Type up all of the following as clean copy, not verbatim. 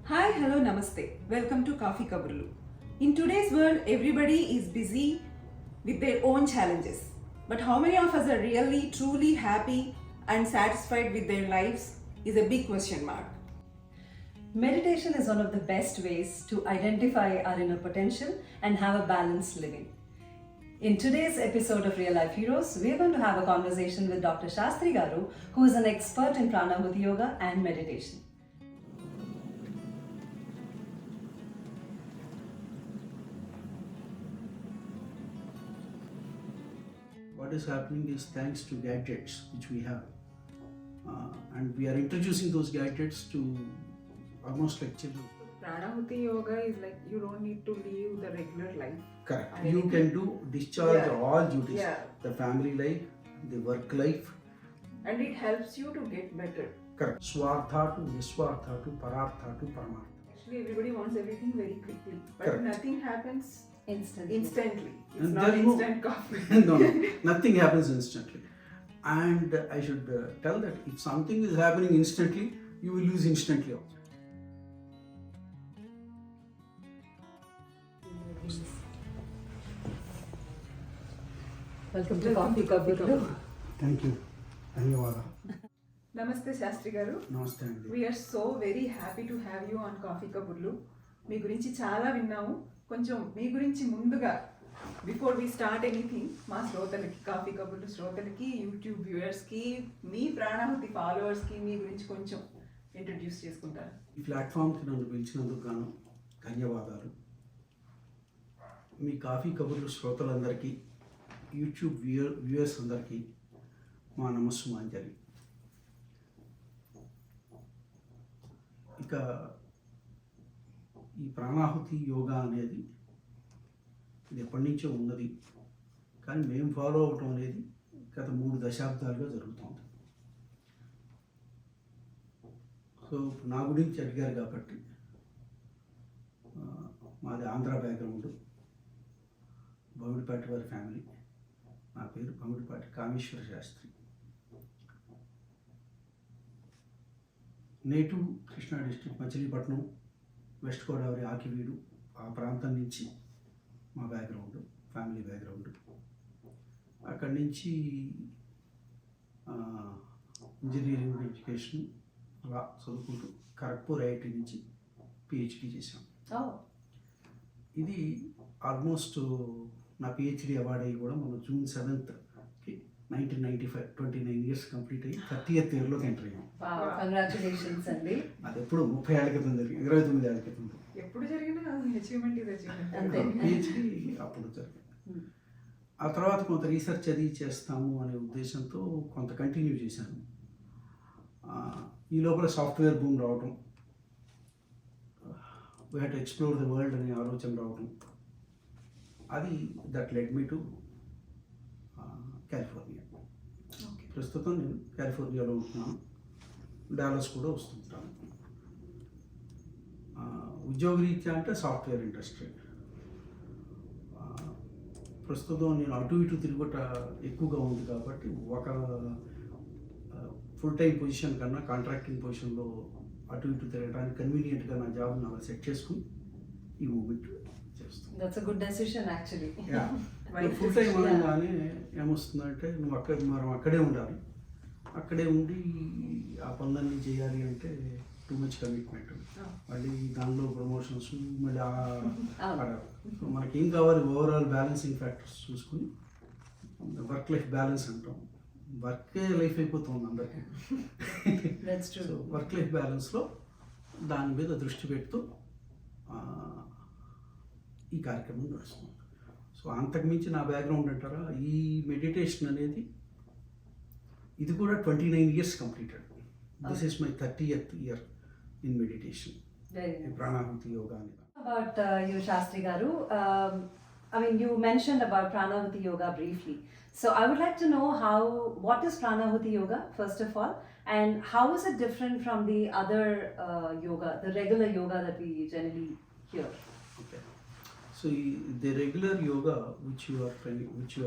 Hi, hello, namaste. Welcome to Coffee Kaburlu. In today's world, everybody is busy with their own challenges. But how many of us are really, truly happy and satisfied with their lives is a big question mark. Meditation is one of the best ways to identify our inner potential and have a balanced living. In today's episode of Real Life Heroes, we are going to have a conversation with Dr. Sastry Garu, who is an expert in Pranahuti Yoga and meditation. What is happening is thanks to gadgets which we have, and we are introducing those gadgets to almost like children. Pranahuti Yoga is like you don't need to live the regular life. Correct. You can do discharge all duties, the family life, the work life. And it helps you to get better. Correct. Swartha to Niswartha to Parartha to Paramartha. Actually, everybody wants everything very quickly, but Correct. nothing happens Instantly. It's And not there is no- instant coffee. No, nothing happens instantly. And I should tell that if something is happening instantly, you will lose instantly also. Welcome to Coffee Kaburlu. Thank you. Dhanyawada. Namaste, Sastry garu. Namaste అండి. We are so very happy to have you on Coffee Kaburlu. మీ గురించి చాలా విన్నాము. కొంచెం మీ గురించి ముందుగా before we start anything మా శ్రోతలకి coffee కబుర్లు శ్రోతలకి యూట్యూబ్ వ్యూవర్స్కి మీ ప్రాణాహుతి ఫాలోవర్స్కి మీ గురించి కొంచెం ఇంట్రడ్యూస్ చేసుకుంటారు. ఈ ప్లాట్ఫామ్కి నన్ను పిలిచినందుకు గాను ధన్యవాదాలు. మీ కాఫీ కబుర్లు శ్రోతలందరికీ, యూట్యూబ్ వ్యూవర్స్ అందరికీ మా నమస్సుమాంజలి. ఇక ఈ ప్రాణాహుతి యోగా అనేది ఇది ఎప్పటి నుంచో ఉన్నది, కానీ మేము ఫాలో అవటం అనేది గత 3 దశాబ్దాలుగా జరుగుతుంది. సో నా గురించి అడిగారు కాబట్టి మాది ఆంధ్ర బ్యాక్గ్రౌండ్, భమిడిపాటి వారి ఫ్యామిలీ. నా పేరు Bhamidipati Kameswara Sastry. Native Krishna district Machilipatnam, west Godavari, Akividu ఆ ప్రాంతం నుంచి మా బ్యాక్గ్రౌండ్, ఫ్యామిలీ బ్యాక్గ్రౌండ్. అక్కడి నుంచి ఇంజనీరింగ్ ఎడ్యుకేషన్ అలా చదువుకుంటూ ఖరగ్పూర్ ఐఐటి నుంచి పిహెచ్డి చేశాం. ఇది ఆల్మోస్ట్ నా పిహెచ్డి అవార్డ్ అయ్యి కూడా మన జూన్ 7th 1995 29 ఇయర్స్ కంప్లీట్ అయ్యి 30th ఇయర్లోకి ఎంటర్ అయ్యాం. కంగ్రాచులేషన్స్ అండి. అది ఎప్పుడు 30 ఏళ్ళ క్రితం జరిగింది, 29 ఏళ్ళ క్రితం. ఎప్పుడు జరిగిన అచీవ్మెంట్ ఇది అంతే. పిహెచ్డి అప్పుడు జరిగింది. ఆ తర్వాత కొంత రీసెర్చ్ అది చేస్తాము అనే ఉద్దేశంతో కొంత కంటిన్యూ చేశాను. ఈ లోపల సాఫ్ట్వేర్ బూమ్ రావటం, we had to explore the world అనే ఆలోచన రావటం, అది that lead me to California. ప్రస్తుతం నేను కాలిఫోర్నియాలో ఉంటున్నాను, డాలస్ కూడా వస్తుంటాను. ఉద్యోగరీత్యా అంటే సాఫ్ట్వేర్ ఇండస్ట్రీ. ప్రస్తుతం నేను అటు ఇటు తిరుగుట ఎక్కువగా ఉంది కాబట్టి ఒక ఫుల్ టైం పొజిషన్ కన్నా కాంట్రాక్టింగ్ పొజిషన్లో అటు ఇటు తిరగడానికి కన్వీనియంట్గా నా జాబ్ని అలా సెట్ చేసుకుని ఈ మూమెంట్ చేస్తాను. That's a good decision actually. Full time అనగానే ఏమొస్తుందంటే మనం అక్కడే ఉండాలి, అక్కడే ఉండి ఆ పనులన్నీ చేయాలి అంటే టూ మచ్ కమిట్మెంట్. మళ్ళీ దానిలో ప్రమోషన్స్, మళ్ళీ సో మనకేం కావాలి, ఓవరాల్ బ్యాలెన్సింగ్ ఫ్యాక్టర్స్ చూసుకుని వర్క్ లైఫ్ బ్యాలెన్స్ అంటాం. వర్కే లైఫ్ అయిపోతుంది అందరికీ. సో వర్క్ లైఫ్ బ్యాలెన్స్లో దాని మీద దృష్టి పెడుతూ ఈ కార్యక్రమం నడుస్తుంది. సో అంతకుమించి నా బ్యాక్గ్రౌండ్ అంటారా, ఈ మెడిటేషన్ అనేది ఇది కూడా 29 years completed. This is my 30th year in meditation, Pranahuti Yoga. About you, Shastri Garu, I mean, you mentioned about Pranahuti Yoga briefly. So I would like to know what is Pranahuti Yoga, first of all, and how is it different from the other yoga, the regular yoga that we generally hear? Okay. So the regular yoga which you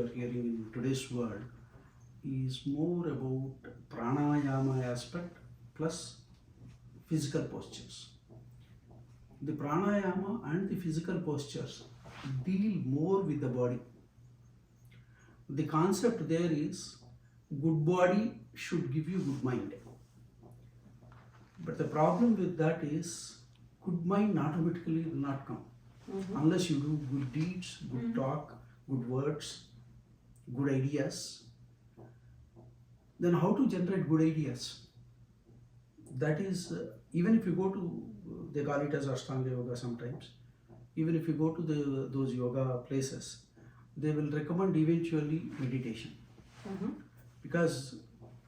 are hearing in today's world is more about pranayama aspect plus physical postures. the pranayama and the physical postures deal more with the body. The concept there is good body should give you good mind. But the problem with that is good mind automatically will not come unless you do good deeds, good talk, good words, good ideas. Then how to generate good ideas? That is, even if you go to, they call it as Ashtanga Yoga sometimes, even if you go to those yoga places, they will recommend eventually meditation. Because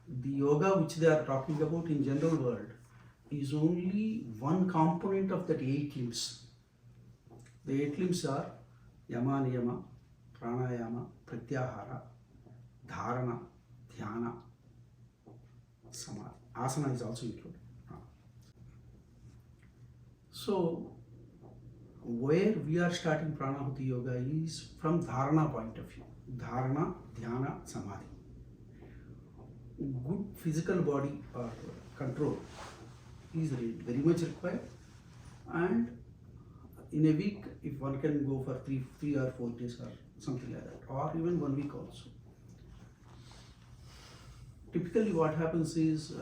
the yoga which they are talking about in general world is only one component of that 8 limbs. The 8 limbs are yama, niyama, pranayama, pratyahara, dharana, dhyana, samadhi. Asana is also included. So, where we are starting Pranahuti Yoga is from dharana point of view. Dharana, dhyana, samadhi. Good physical body or control is very much required, and in a week if one can go for 3 or 4 days or something like that, or even 1 week also. Typically what happens is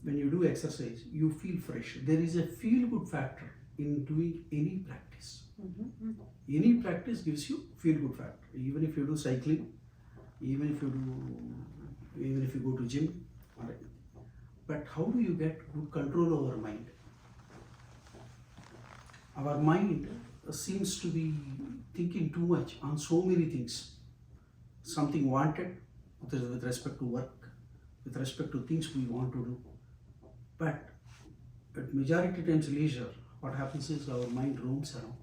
when you do exercise you feel fresh. There is a feel good factor in doing any practice. Any practice gives you feel good factor. Even if you do cycling, even if you go to gym, alright. But how do you get good control over mind? Our mind seems to be thinking too much on so many things. Something wanted with respect to work, with respect to things we want to do. But at majority times leisure, what happens is our mind roams around.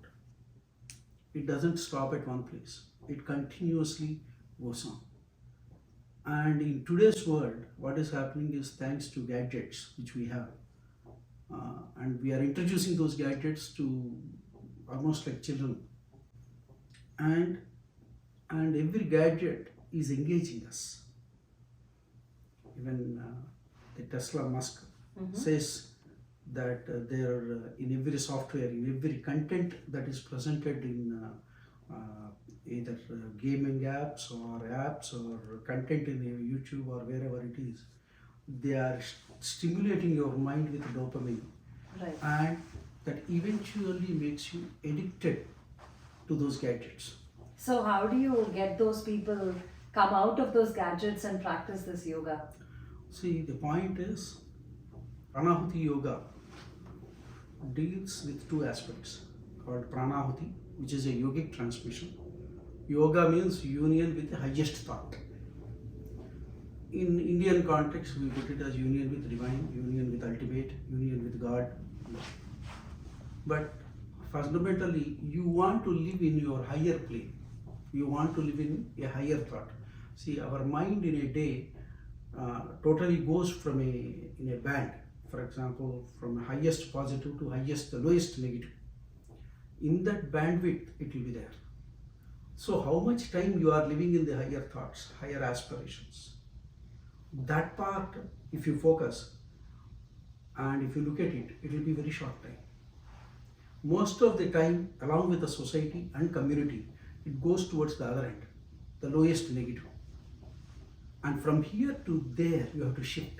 It doesn't stop at one place. It continuously goes on. And in today's world, what is happening is thanks to gadgets which we have, and we are introducing those gadgets to almost like children, and every gadget is engaging us. Even the Tesla Musk says that there in every software, in every content that is presented in either gaming apps or content in YouTube or wherever it is, they are stimulating your mind with dopamine. Right. And that eventually makes you addicted to those gadgets. So how do you get those people come out of those gadgets and practice this yoga? See, the point is Pranahuti Yoga deals with 2 aspects called Pranahuti, which is a yogic transmission. Yoga means union with the highest thought. In Indian context, we put it as union with divine, union with ultimate, union with God. But fundamentally, you want to live in your higher plane. You want to live in a higher thought. See, our mind in a day totally goes from in a band. For example, from highest positive to lowest negative. In that bandwidth, it will be there. So how much time you are living in the higher thoughts, higher aspirations? That part, if you focus and if you look at it, it will be very short time. Most of the time, along with the society and community, it goes towards the other end, the lowest negative. And from here to there, you have to shift.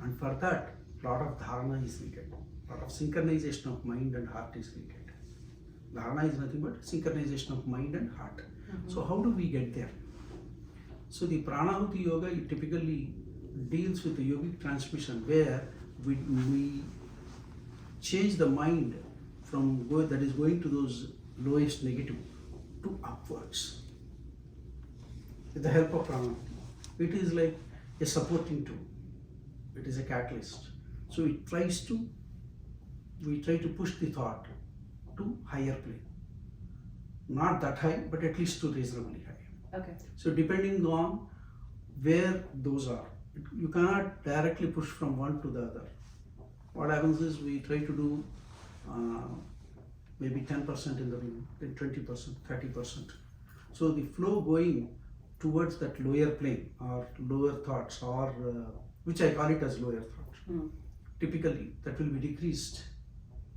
And for that, a lot of dharana is needed. A lot of synchronization of mind and heart is needed. Dharana is nothing but synchronization of mind and heart. So how do we get there? So the Pranahuti Yoga, it typically deals with the yogic transmission where we change the mind from that is going to those lowest negative to upwards with the help of Pranahuti. It is like a supporting tool. It is a catalyst. So we try to push the thought to higher plane. Not that high, but at least to reasonably high. Okay. So depending on where those are, you cannot directly push from one to the other. What happens is we try to do maybe 10% in the beginning, then 20%, 30%. So the flow going towards that lower plane or lower thoughts, or which I call it as lower thoughts. Typically that will be decreased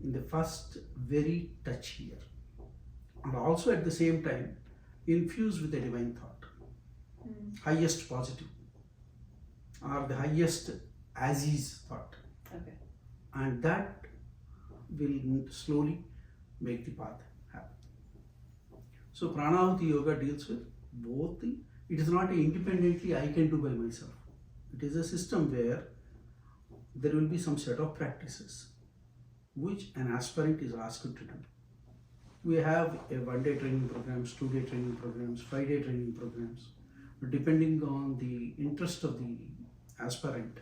in the first very touch here, and also at the same time infused with a divine thought, highest positive or the highest as is thought, Okay. and that will slowly make the path happen. So Pranahuti Yoga deals with both the, it is not independently I can do by myself. It is a system where there will be some set of practices which an aspirant is asked to do. We have a 1-day training programs, 2-day training programs, 5-day training programs. Depending on the interest of the aspirant,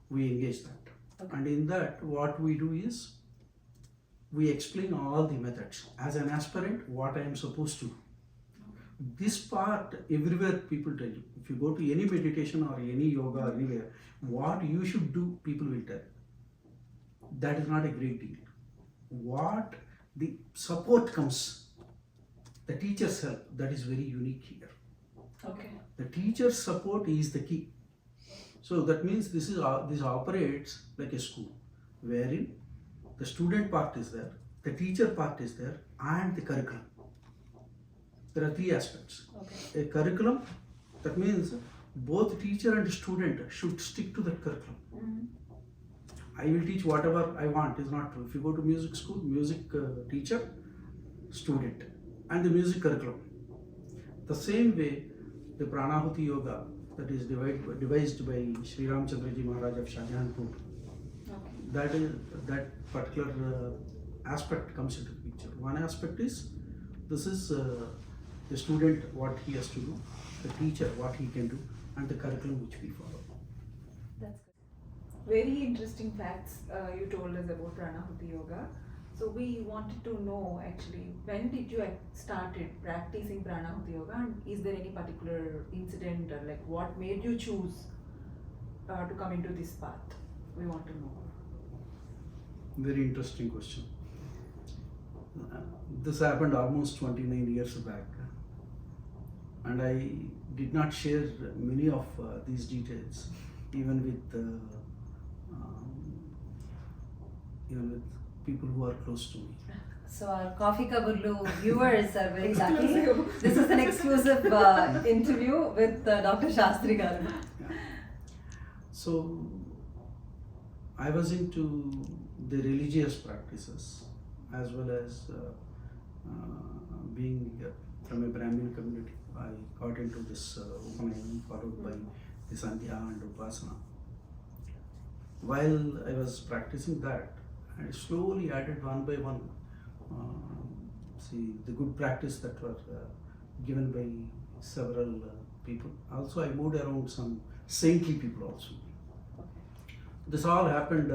we engage that. Okay. And in that, what we do is, we explain all the methods. As an aspirant, what I am supposed to do. This part, everywhere people tell you. If you go to any meditation or any yoga or anywhere, what you should do, people will tell. That is not a great deal. What the support comes, the teacher's help, that is very unique here. Okay. The teacher's support is the key. So that means this operates like a school, wherein the student part is there, the teacher part is there, and the curriculum. There are 3 aspects. Okay. A curriculum, that means both teacher and student should stick to that curriculum. I will teach whatever I want is not true. If you go to music school, music teacher, student, and the music curriculum. The same way, the Pranahuti Yoga that is devised by Sri Ramchandraji Maharaj of Shahjahanpur, that particular aspect comes into the picture. One aspect is, this is the student what he has to do, the teacher what he can do, and the curriculum which we follow. That's good. Very interesting facts you told us about Pranahuti Yoga. So we wanted to know actually, when did you started practicing Pranahuti Yoga, and is there any particular incident or like what made you choose to come into this path? We want to know. Very interesting question. This happened almost 29 years back, and I did not share many of these details even with people who are close to me. So our Coffee Kaburlu viewers are very lucky. Exclusive. This is an exclusive interview with Dr. Sastry Garu. Yeah. So I was into the religious practices as well as being from a Brahmin community. I got into this Upanayam followed by the Sandhya and Upasana. While I was practicing that, I slowly added one by one the good practice that were given by several people. Also I moved around some saintly people also. This all happened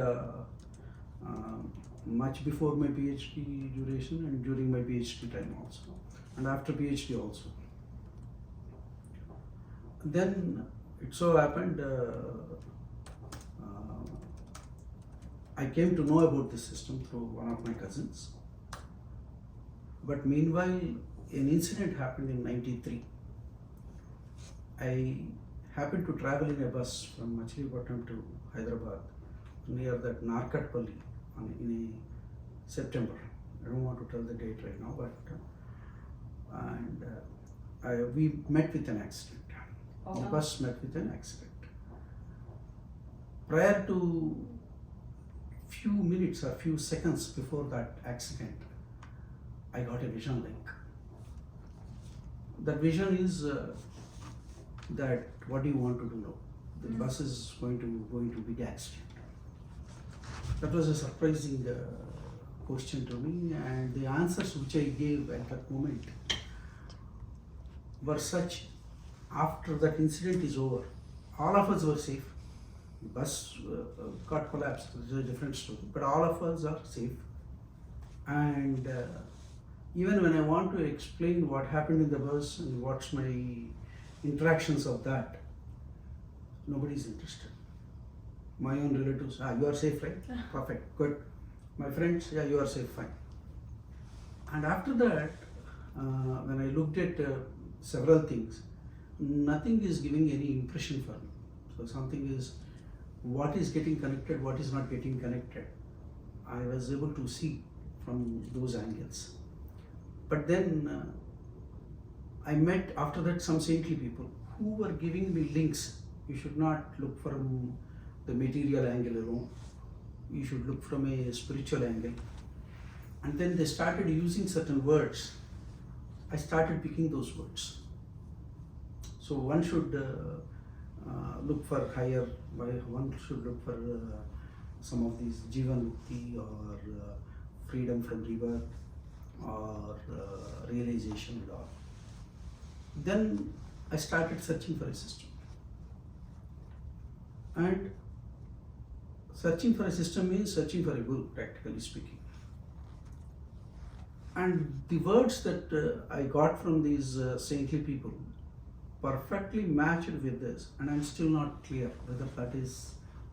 much before my PhD duration and during my PhD time also, and after PhD also. Then it so happened I came to know about this system through one of my cousins. But meanwhile, an incident happened in '93. I happened to travel in a bus from Machilipatnam to Hyderabad near that Narkatpalli in September. I don't want to tell the date right now, but we met with an accident. Oh. The bus met with an accident. Prior to few minutes or few seconds before that accident, I got a vision like. That vision is that what do you want to do now? The bus is going to go into big accident. That was a surprising question to me, and the answers which I gave at that moment were such. After that incident is over, all of us were safe. The bus got collapsed, it's a different story, but all of us are safe. And even when I want to explain what happened in the bus and what's my interactions of that, nobody is interested. My own relatives, you are safe, right? Perfect, good. My friends, yeah, you are safe, fine. And after that, when I looked at several things, nothing is giving any impression for me. So something is, what is getting connected, what is not getting connected. I was able to see from those angles. But then I met after that some saintly people who were giving me links. You should not look from the material angle alone. You should look from a spiritual angle. And then they started using certain words. I started picking those words. So one should look for higher, one should look for some of these Jivan Mukti or freedom from rebirth or realization and all. Then I started searching for a system. And searching for a system means searching for a guru, practically speaking. And the words that I got from these saintly people perfectly matched with this, and I'm still not clear whether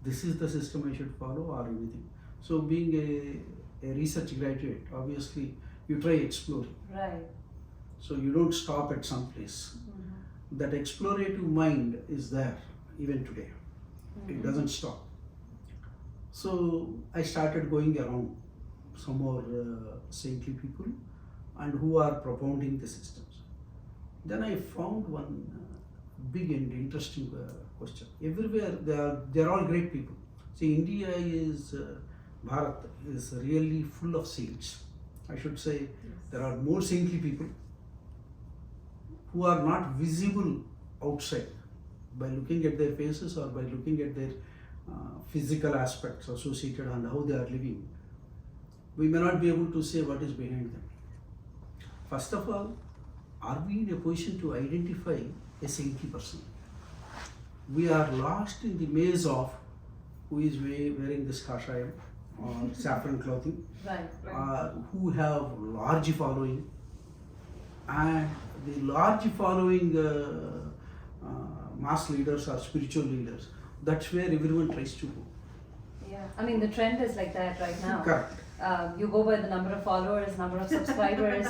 this is the system I should follow or anything. So being a research graduate, obviously you try exploring. Right. So you don't stop at some place. Mm-hmm. That explorative mind is there even today. It doesn't stop. So I started going around some more saintly people and who are propounding the systems. Then I found one big and interesting question. Everywhere they are all great people. See, India is Bharat is really full of saints. I should say Yes. there are more saintly people who are not visible outside by looking at their faces or by looking at their physical aspects associated and how they are living. We may not be able to say what is behind them. First of all, are we in a position to identify a saintly person? We are lost in the maze of who is wearing this kashayam or saffron clothing, Right. who have large following, and the large following mass leaders or spiritual leaders. That's where everyone tries to go. Yeah. I mean, the trend is like that right now. Correct. You go by the number of followers, number of subscribers.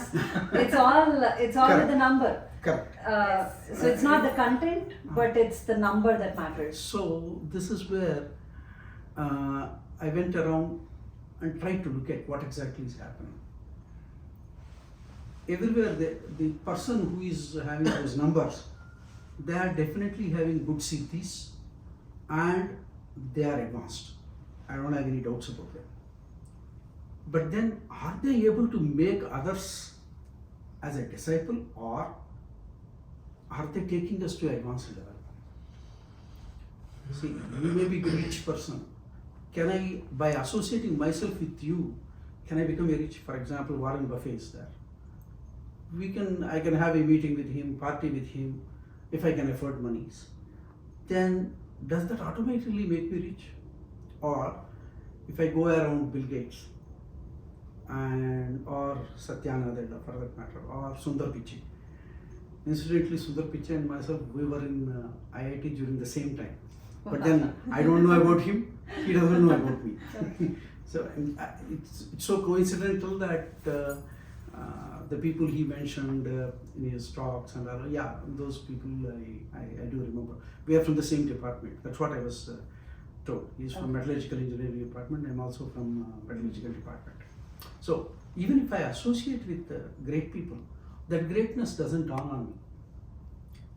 it's all with the number. Correct. So it's not the content, but it's the number that matters. So this is where I went around and tried to look at what exactly is happening. Everywhere the person who is having those numbers, they are definitely having good siddhis and they are advanced. I don't have any doubts about that. But then are they able to make others as a disciple, or are they taking us to advanced level? See, you may be a rich person. Can I, by associating myself with you, can I become a rich? For example, Warren Buffett is there. I can have a meeting with him, party with him, if I can afford monies. Then does that automatically make me rich? Or if I go around Bill Gates or Satya Nadella for that matter, or Sundar Pichai. Incidentally, Sundar Pichai and myself, we were in IIT during the same time. But then I don't know about him, he doesn't know about me. So it's so coincidental that the people he mentioned in his talks and all, yeah, those people I do remember. We are from the same department. That's what I was told. He's from metallurgical engineering department. I'm also from metallurgical department. So even if I associate with great people, that greatness doesn't dawn on me.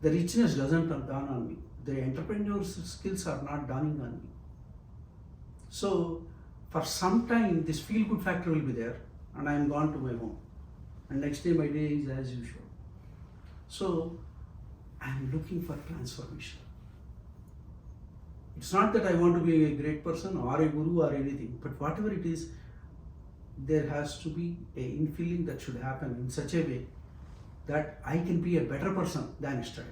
The richness doesn't dawn on me. The entrepreneurial skills are not dawning on me. So for some time, this feel-good factor will be there, and I am gone to my home. And next day, my day is as usual. So I am looking for transformation. It's not that I want to be a great person or a guru or anything, but whatever it is, there has to be a infilling that should happen in such a way that I can be a better person than yesterday.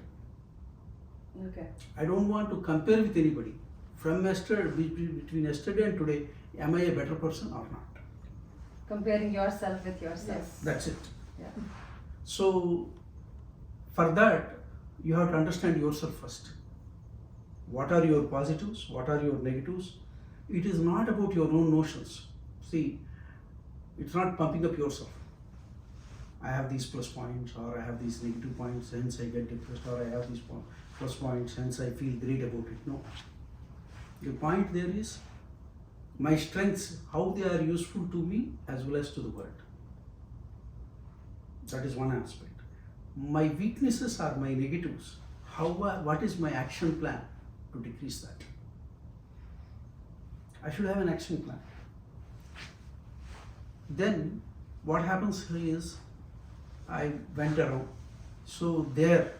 Okay. I don't want to compare with anybody. From yesterday, between yesterday and today, am I a better person or not? Comparing yourself with yourself. Yes. That's it. Yeah. So, for that, you have to understand yourself first. What are your positives? What are your negatives? It is not about your own notions. See, it's not pumping up yourself. I have these plus points, or I have these negative points, hence I get depressed, or I have these plus points, hence I feel great about it. No. The point there is, my strengths, how they are useful to me as well as to the world. That is one aspect. My weaknesses are my negatives. What is my action plan to decrease that? I should have an action plan. Then what happens is I went around. So there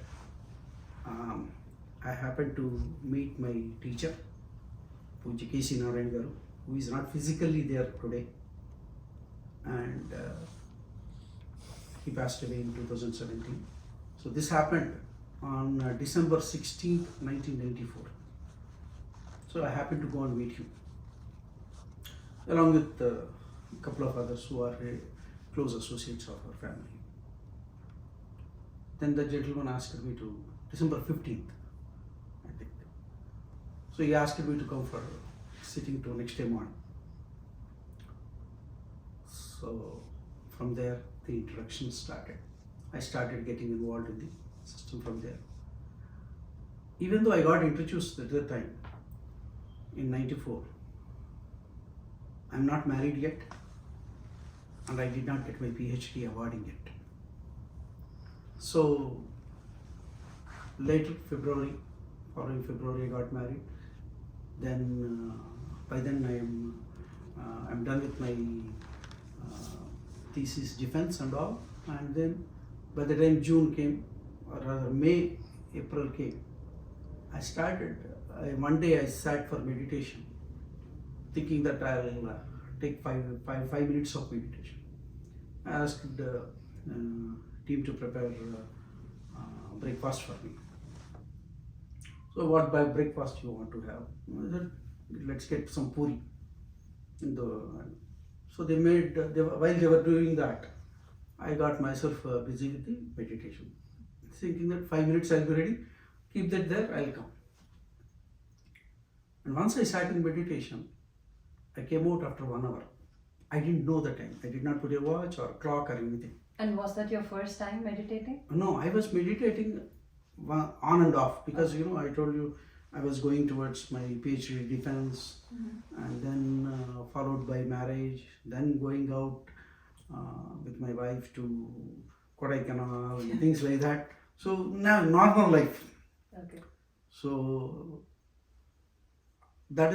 I happened to meet my teacher, Pujya K.C. Narayan Garu, who is not physically there today. And he passed away in 2017. So this happened on December 16th, 1994. So I happened to go and meet him, along with a couple of others who are close associates of our family. Then the gentleman asked me to, December 15th, I think. So he asked me to come for sitting to next day morning. So from there, the introduction started. I started getting involved in the system from there. Even though I got introduced at that time, in 94, I'm not married yet, and I did not get my PhD awarding yet. So later following February, I got married. Then by then I'm done with my thesis defense and all. And then by the time June came, or rather May, April came, I started. One day I sat for meditation, thinking that I'll take five minutes of meditation. I asked the team to prepare breakfast for me. So what by breakfast you want to have? I said, let's get some puri. So they made, while they were doing that, I got myself busy with the meditation, thinking that 5 minutes I'll be ready, keep that there, I'll come. And once I sat in meditation, I came out after 1 hour. I didn't know the time. I did not put a watch or clock or anything. And was that your first time meditating? No, I was meditating on and off because, I told you I was going towards my PhD defense, and then followed by marriage, then going out with my wife to Kodaikanal and things like that. So now normal life. Okay. So that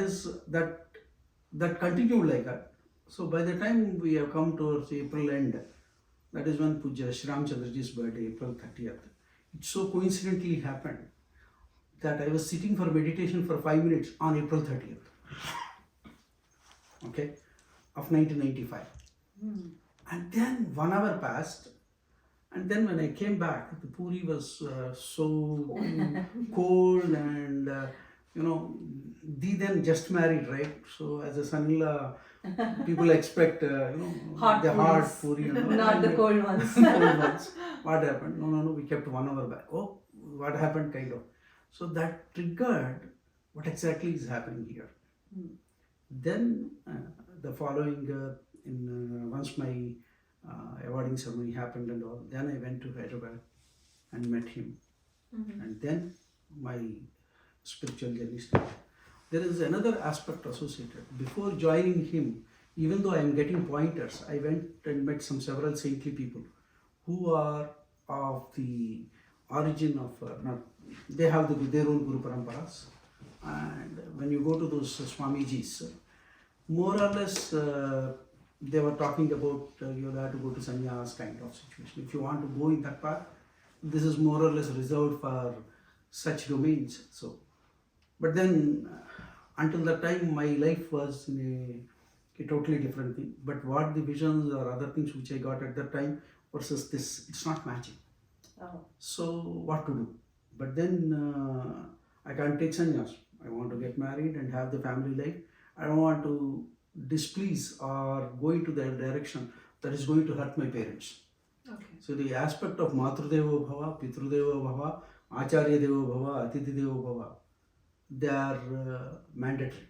continued like that. So by the time we have come towards April end, that is when Pujya Shri Ramchandraji's birthday, April 30th. It so coincidentally happened that I was sitting for meditation for 5 minutes on April 30th, okay, of 1995. And then 1 hour passed, and then when I came back, the puri was so cold, and Di then just married, right? So as a son-in-law, people expect Hot the hard puris. puri, Not the cold ones. cold ones. What happened? No, we kept 1 hour back. Oh, what happened, kind of. So that triggered what exactly is happening here. Then the following, once my awarding ceremony happened and all, then I went to Hyderabad and met him. And then my spiritual journey started. There is another aspect associated. Before joining him, even though I am getting pointers, I went and met several saintly people who are of the origin of, they have their own Guru Paramparas. And when you go to those Swamijis, more or less they were talking about you have to go to sannyas kind of situation. If you want to go in that path, this is more or less reserved for such domains. So, but then until that time my life was in a totally different thing. But what the visions or other things which I got at that time versus this, it's not matching. Oh. So what to do? But then I can't take sannyas. I want to get married and have the family life. I don't want to displease or go into that direction that is going to hurt my parents. Okay. So the aspect of Matrudeva Bhava, Pitrudeva Bhava, Acharya Deva Bhava, Atithi Deva Bhava, they are mandatory.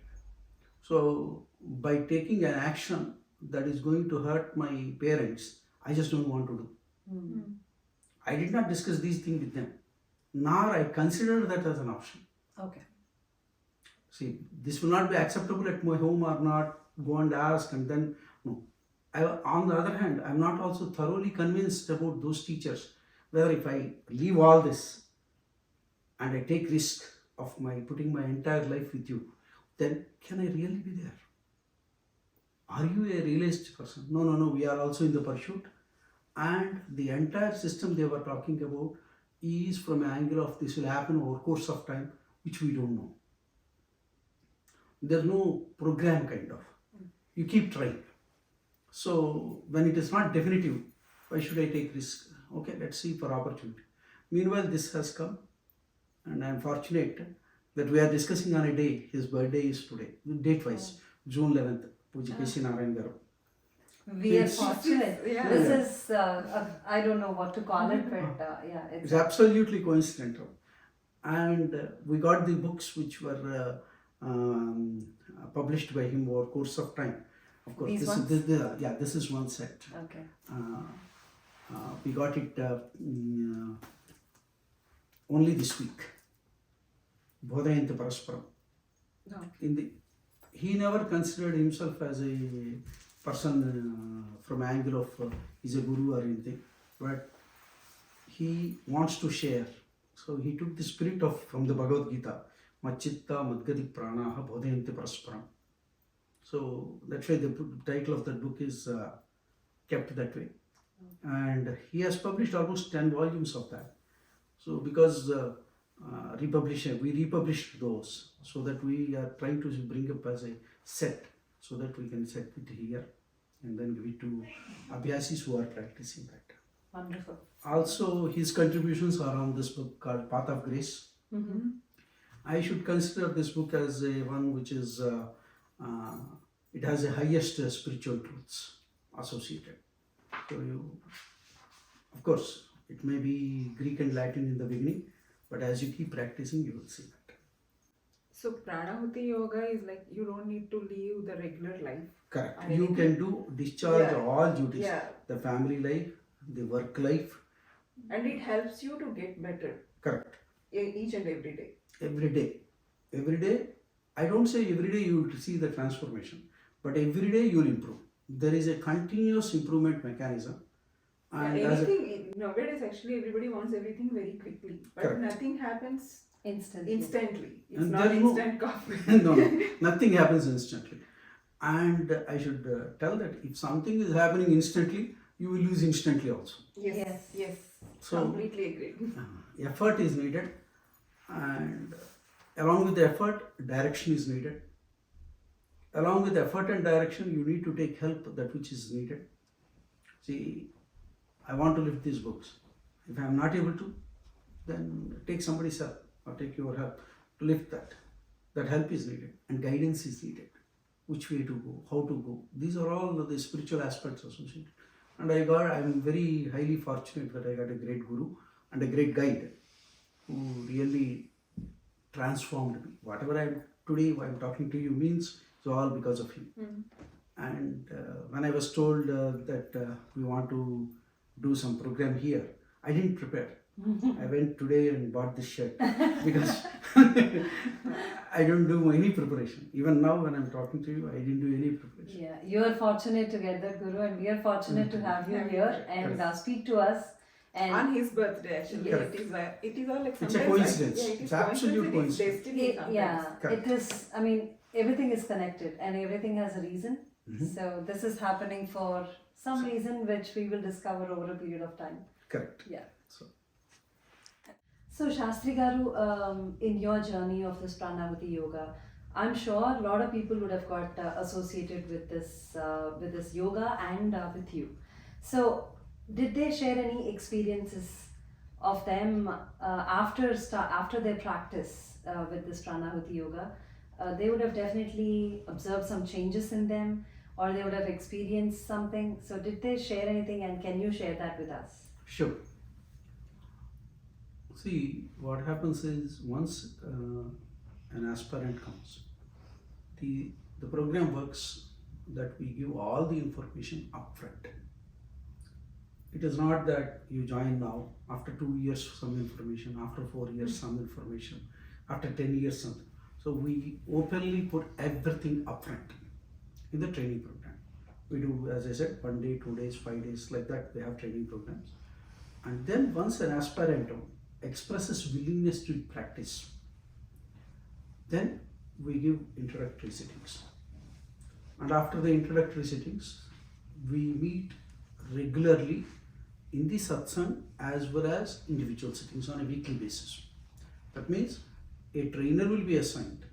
So by taking an action that is going to hurt my parents, I just don't want to do. I did not discuss these things with them, nor I considered that as an option. Okay. See, this will not be acceptable at my home or not, go and ask and then no. On the other hand, I'm not also thoroughly convinced about those teachers whether if I leave all this and I take risk of my putting my entire life with you, then can I really be there? Are you a realistic person? No, no, no. We are also in the pursuit, and the entire system they were talking about is from an angle of this will happen over course of time, which we don't know. There's no program kind of. You keep trying. So when it is not definitive, why should I take risk? Okay, let's see for opportunity. Meanwhile, this has come, and I am fortunate that we are discussing on a day. His birthday is today, date-wise, June 11th. Puja K.C. Narayan Garu. We are It's- fortunate. Yeah. This is, I don't know what to call it, but yeah, It's absolutely coincidental. And we got the books which were published by him over course of time. Of course, These this ones? this is one set. okay. We got it only this week. Bodhayanta Parasparam. No. He never considered himself as a person from angle of he's a guru or anything, but he wants to share. So he took the spirit of from the Bhagavad Gita, Machitta Madgati Pranaha Bodhayante Parasparam. So that's why the title of that book is kept that way. And he has published almost 10 volumes of that. So because we republished those, so that we are trying to bring up as a set, so that we can set it here and then give it to abhyasis who are practicing that. Wonderful. Also, his contributions are on this book called Path of Grace. Mm-hmm. I should consider this book as a one which is, it has the highest spiritual truths associated. So of course, it may be Greek and Latin in the beginning, but as you keep practicing, you will see that. So Pranahuti Yoga is like you don't need to live the regular life. Correct. Or You anything. can discharge Yeah. all duties, Yeah. the family life, the work life. And it helps you to get better Correct. each and every day. Every day. I don't say every day you will see the transformation, but every day you will improve. There is a continuous improvement mechanism. And Yeah, as a, anything nowadays actually everybody wants everything very quickly, but Correct. nothing happens Instantly. instantly. It's And not there is no- instant coffee. no, nothing happens instantly. And I should tell that if something is happening instantly, you will lose instantly also. Yes. So- Completely agreed. Effort is needed, and along with the effort, direction is needed. Along with effort and direction, you need to take help that which is needed. See, I want to lift these books. If I am not able to, then take somebody's help or take your help to lift that. That help is needed and guidance is needed. Which way to go, how to go. These are all the spiritual aspects associated. And I'm very highly fortunate that I got a great guru and a great guide who really transformed me. Whatever I am today, why I'm talking to you means it's all because of him. Mm. And when I was told that we want to do some program here, I didn't prepare. I went today and bought this shirt because I don't do any preparation. Even now when I'm talking to you, I didn't do any preparation. Yeah, you are fortunate to get that guru, and we are fortunate to have you Yeah, here and speak to us. And On his birthday, actually, Correct. it is all like It's a sometimes coincidence. Yeah, it is It's absolute coincidence. It's destiny. it, sometimes. yeah, Correct. it is. I mean, everything is connected, and everything has a reason. Mhm. So this is happening for some reason, which we will discover over a period of time. Correct. Yeah. So, So Sastry Garu, in your journey of this Pranahuti Yoga, I'm sure a lot of people would have got associated with this yoga and with you. So did they share any experiences of them after their practice with this Pranahuti Yoga? They would have definitely observed some changes in them, or they would have experienced something. So did they share anything, and can you share that with us? sure. See, what happens is once an aspirant comes, the program works that we give all the information upfront. It is not that you join now, after 2 years some information, after 4 years some information, after 10 years something. So we openly put everything upfront. in the training program. We do, as I said, 1 day, 2 days, 5 days, like that. We have training programs. And then once an aspirant expresses willingness to practice, then we give introductory sittings. And after the introductory sittings, we meet regularly in the satsang as well as individual sittings on a weekly basis. That means a trainer will be assigned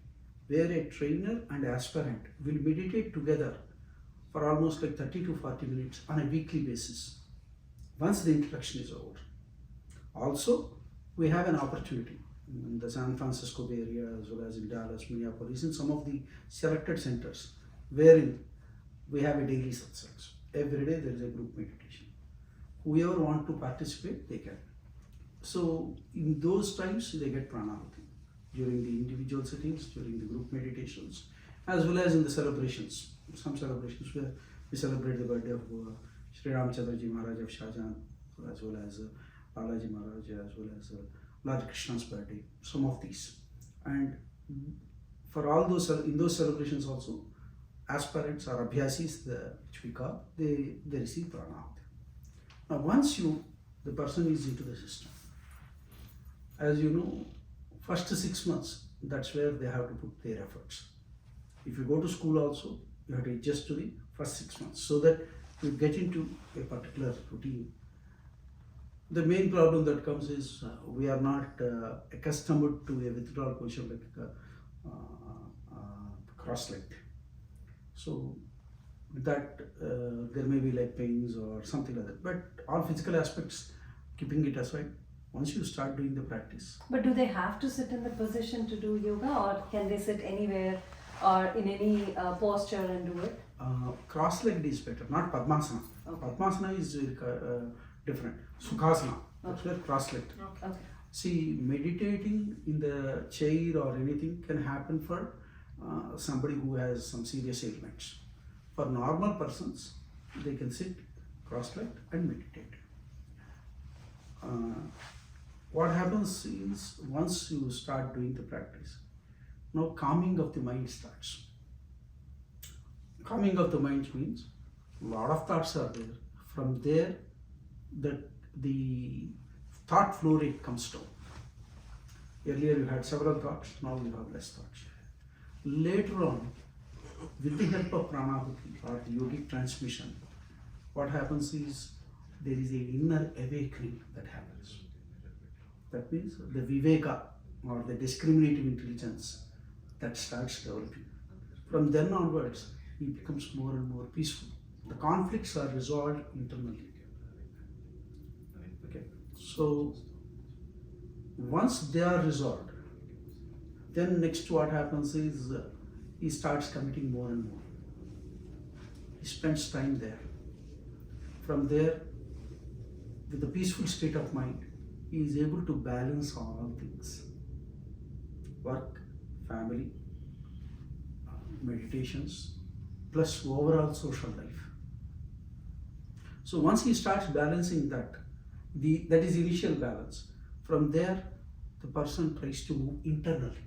where a trainer and aspirant will meditate together for almost like 30 to 40 minutes on a weekly basis once the introduction is over. Also, we have an opportunity in the San Francisco Bay Area as well as in Dallas, Minneapolis, in some of the selected centers wherein we have a daily satsangs. Every day there is a group meditation. Whoever want to participate, they can. So in those times they get Pranahuti during the individual sittings, during the group meditations, as well as in the celebrations. Some celebrations where we celebrate the birthday of Sri Ramchandraji Maharaj of Shahjahan, as well as Balaji Maharaj, as well as Lord Krishna's birthday. Some of these, and for all those in those celebrations also, aspirants or abhyasis, which we call, they receive Pranahuti. Now, once the person is into the system, as you know, first 6 months, that's where they have to put their efforts. If you go to school also, you have to adjust to the first 6 months so that you get into a particular routine. The main problem that comes is we are not accustomed to a withdrawal position like cross-legged. So with that, there may be like pains or something like that. But all physical aspects, keeping it aside, once you start doing the practice. But do they have to sit in the position to do yoga, or can they sit anywhere or in any posture and do it? Cross-legged is better, not Padmasana. Okay. Padmasana is different. Sukhasana, that's where cross-legged. Okay. See, meditating in the chair or anything can happen for somebody who has some serious ailments. For normal persons, they can sit cross-legged and meditate. What happens is, once you start doing the practice, now calming of the mind starts. Calming of the mind means a lot of thoughts are there. From there, the thought flow rate comes down. Earlier you had several thoughts, now you have less thoughts. Later on, with the help of Pranahuti or the yogic transmission, what happens is there is an inner awakening that happens. That means the viveka or the discriminative intelligence that starts developing. From then onwards, it becomes more and more peaceful. The conflicts are resolved internally. Okay. So once they are resolved, then next what happens is he starts committing more and more. He spends time there. From there, with a peaceful state of mind, he is able to balance all things. Work, family, meditations, plus overall social life. So once he starts balancing that, that is initial balance. From there, the person tries to move internally.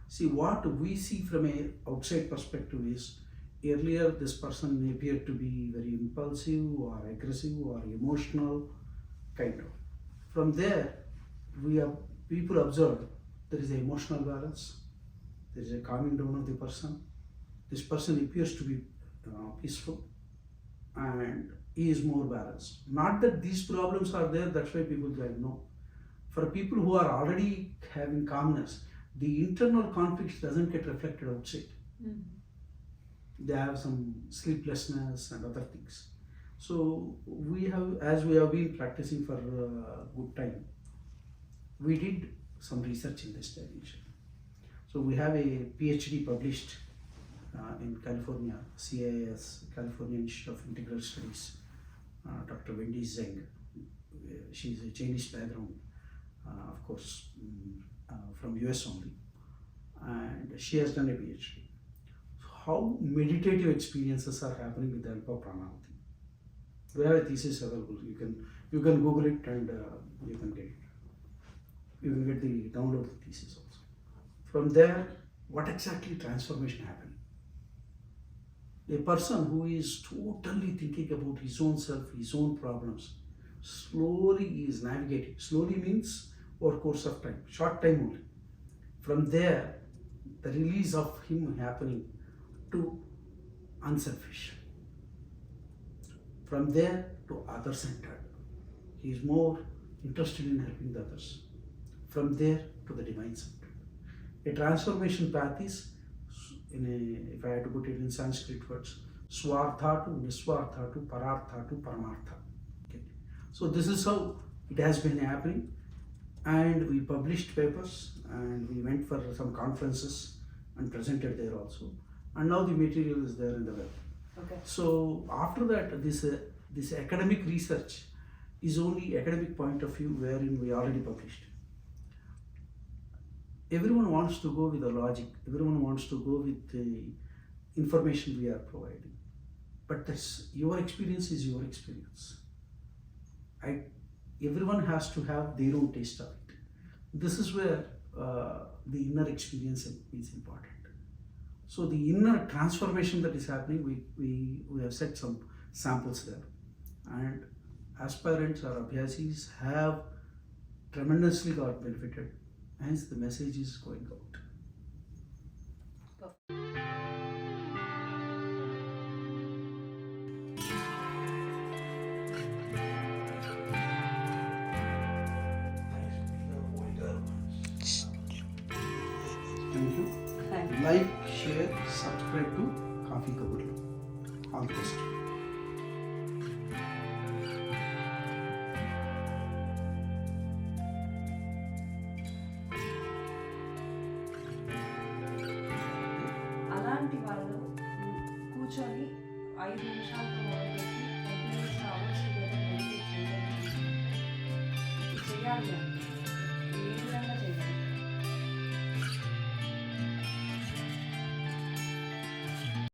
See, what we see from an outside perspective is, earlier this person may appear to be very impulsive or aggressive or emotional, kind of. From there, people observe there is an emotional balance, there is a calming down of the person. This person appears to be peaceful and he is more balanced. Not that these problems are there, that's why people join. No. For people who are already having calmness, the internal conflicts doesn't get reflected outside. Mm-hmm. They have some sleeplessness and other things. So as we have been practicing for a good time, we did some research in this direction. So we have a Ph.D. published in California, CIS, California Institute of Integral Studies, Dr. Wendy Zeng. She's a Chinese background, of course, from US only, and she has done a PhD. How meditative experiences are happening with the help of Pranahuti. We have a thesis available. You can Google it and you can get it. You can get the download the thesis also. From there, what exactly transformation happened? A person who is totally thinking about his own self, his own problems, slowly is navigating. Slowly means over course of time, short time only. From there, the release of him happening to unselfish. From there to other-centered. He is more interested in helping the others. From there to the divine-centered. A transformation path is, if I had to put it in Sanskrit words, Swartha to Niswartha to Parartha to Paramartha. Okay. So this is how it has been happening, and we published papers and we went for some conferences and presented there also, and now the material is there in the web. Okay. So after that, this academic research is only academic point of view wherein we already published. Everyone wants to go with the logic, everyone wants to go with the information we are providing. But your experience is your experience. Everyone has to have their own taste of it. This is where the inner experience is important. So the inner transformation that is happening, we have set some samples there. And aspirants or abhyasis have tremendously got benefited. Hence the message is going out. Thank you. Thank you. Like, share, subscribe to Coffee Kaburlu. All the best. అలాంటి వాళ్ళు కూర్చొని 5 నిమిషాలతో మొదలుపెట్టి 20 hours together meditate చేయాలి అంటే